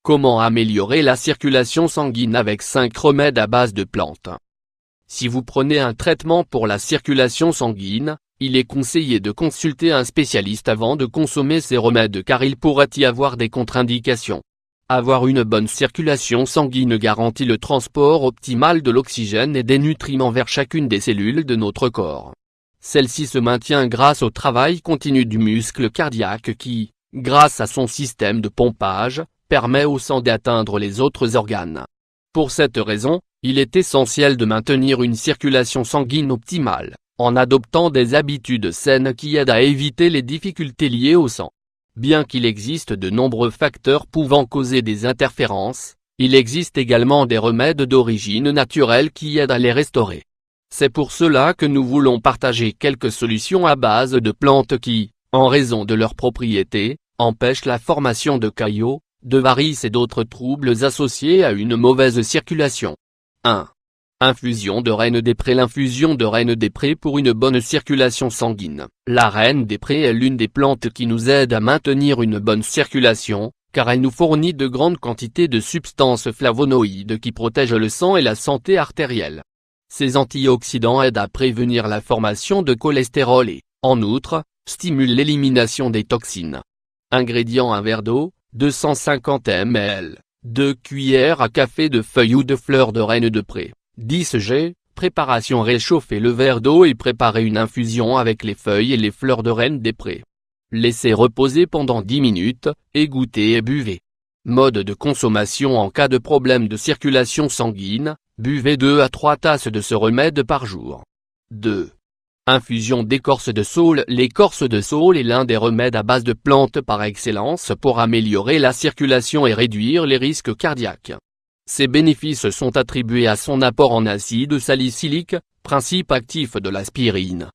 Comment améliorer la circulation sanguine avec 5 remèdes à base de plantes? Si vous prenez un traitement pour la circulation sanguine, il est conseillé de consulter un spécialiste avant de consommer ces remèdes car il pourrait y avoir des contre-indications. Avoir une bonne circulation sanguine garantit le transport optimal de l'oxygène et des nutriments vers chacune des cellules de notre corps. Celle-ci se maintient grâce au travail continu du muscle cardiaque qui, grâce à son système de pompage, permet au sang d'atteindre les autres organes. Pour cette raison, il est essentiel de maintenir une circulation sanguine optimale, en adoptant des habitudes saines qui aident à éviter les difficultés liées au sang. Bien qu'il existe de nombreux facteurs pouvant causer des interférences, il existe également des remèdes d'origine naturelle qui aident à les restaurer. C'est pour cela que nous voulons partager quelques solutions à base de plantes qui, en raison de leurs propriétés, empêchent la formation de caillots, de varices et d'autres troubles associés à une mauvaise circulation. 1. Infusion de reine des prés. L'infusion de reine des prés pour une bonne circulation sanguine. La reine des prés est l'une des plantes qui nous aide à maintenir une bonne circulation, car elle nous fournit de grandes quantités de substances flavonoïdes qui protègent le sang et la santé artérielle. Ces antioxydants aident à prévenir la formation de cholestérol et, en outre, stimulent l'élimination des toxines. Ingrédients: un verre d'eau, 250 ml, 2 cuillères à café de feuilles ou de fleurs de reine de pré, 10 g. Préparation: réchauffer le verre d'eau et préparer une infusion avec les feuilles et les fleurs de reine des prés. Laissez reposer pendant 10 minutes, égouttez et buvez. Mode de consommation: en cas de problème de circulation sanguine, buvez 2 à 3 tasses de ce remède par jour. 2. Infusion d'écorce de saule. L'écorce de saule est l'un des remèdes à base de plantes par excellence pour améliorer la circulation et réduire les risques cardiaques. Ses bénéfices sont attribués à son apport en acide salicylique, principe actif de l'aspirine.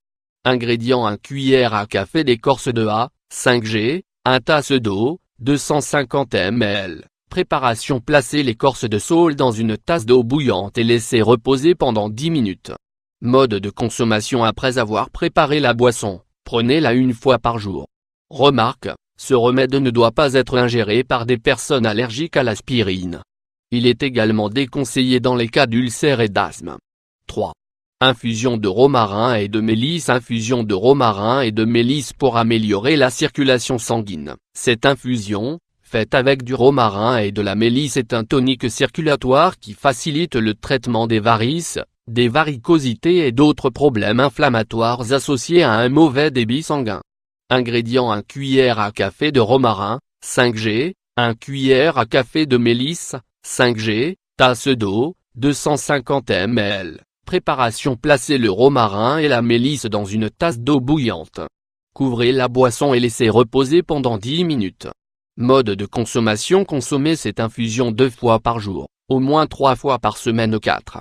Ingrédients: 1 cuillère à café d'écorce de hâ, 5 g, 1 tasse d'eau, 250 ml. Préparation: placez l'écorce de saule dans une tasse d'eau bouillante et laissez reposer pendant 10 minutes. Mode de consommation: après avoir préparé la boisson, prenez-la 1 fois par jour. Remarque, ce remède ne doit pas être ingéré par des personnes allergiques à l'aspirine. Il est également déconseillé dans les cas d'ulcères et d'asthme. 3. Infusion de romarin et de mélisse. Infusion de romarin et de mélisse pour améliorer la circulation sanguine. Cette infusion, faite avec du romarin et de la mélisse, est un tonique circulatoire qui facilite le traitement des varices, des varicosités et d'autres problèmes inflammatoires associés à un mauvais débit sanguin. Ingrédients: 1 cuillère à café de romarin, 5 g, 1 cuillère à café de mélisse, 5 g, tasse d'eau, 250 ml. Préparation: placez le romarin et la mélisse dans une tasse d'eau bouillante. Couvrez la boisson et laissez reposer pendant 10 minutes. Mode de consommation: consommez cette infusion 2 fois par jour, au moins 3 fois par semaine. 4.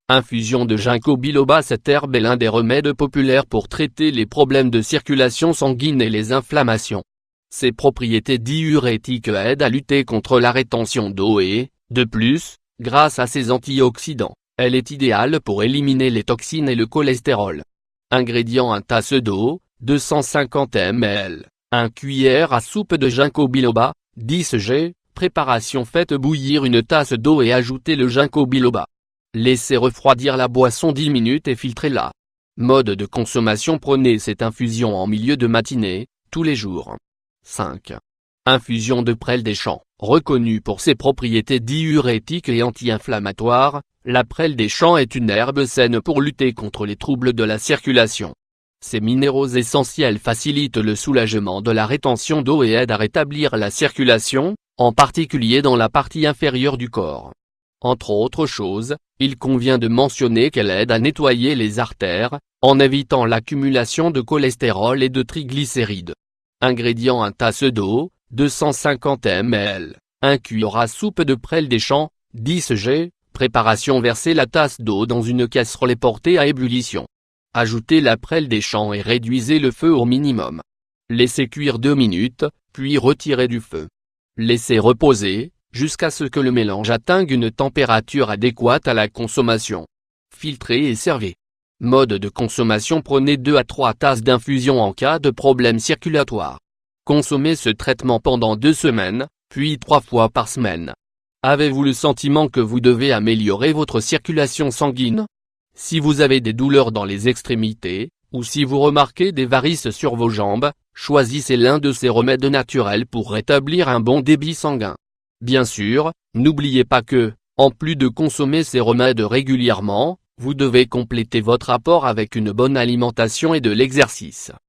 Infusion de ginkgo biloba. Cette herbe est l'un des remèdes populaires pour traiter les problèmes de circulation sanguine et les inflammations. Ses propriétés diurétiques aident à lutter contre la rétention d'eau et, de plus, grâce à ses antioxydants, elle est idéale pour éliminer les toxines et le cholestérol. Ingrédients: 1 tasse d'eau, 250 ml, 1 cuillère à soupe de ginkgo biloba, 10 g. Préparation: faites bouillir une tasse d'eau et ajoutez le ginkgo biloba. Laissez refroidir la boisson 10 minutes et filtrez-la. Mode de consommation: prenez cette infusion en milieu de matinée, tous les jours. 5. Infusion de prêle des champs. Reconnue pour ses propriétés diurétiques et anti-inflammatoires, la prêle des champs est une herbe saine pour lutter contre les troubles de la circulation. Ces minéraux essentiels facilitent le soulagement de la rétention d'eau et aident à rétablir la circulation, en particulier dans la partie inférieure du corps. Entre autres choses, il convient de mentionner qu'elle aide à nettoyer les artères, en évitant l'accumulation de cholestérol et de triglycérides. Ingrédients: 1 tasse d'eau, 250 ml, 1 cuillère à soupe de prêle des champs, 10 g. Préparation: versez la tasse d'eau dans une casserole et portez à ébullition. Ajoutez la prêle des champs et réduisez le feu au minimum. Laissez cuire 2 minutes, puis retirez du feu. Laissez reposer, jusqu'à ce que le mélange atteigne une température adéquate à la consommation. Filtrez et servez. Mode de consommation: prenez 2 à 3 tasses d'infusion en cas de problème circulatoire. Consommez ce traitement pendant 2 semaines, puis 3 fois par semaine. Avez-vous le sentiment que vous devez améliorer votre circulation sanguine? Si vous avez des douleurs dans les extrémités, ou si vous remarquez des varices sur vos jambes, choisissez l'un de ces remèdes naturels pour rétablir un bon débit sanguin. Bien sûr, n'oubliez pas que, en plus de consommer ces remèdes régulièrement, vous devez compléter votre apport avec une bonne alimentation et de l'exercice.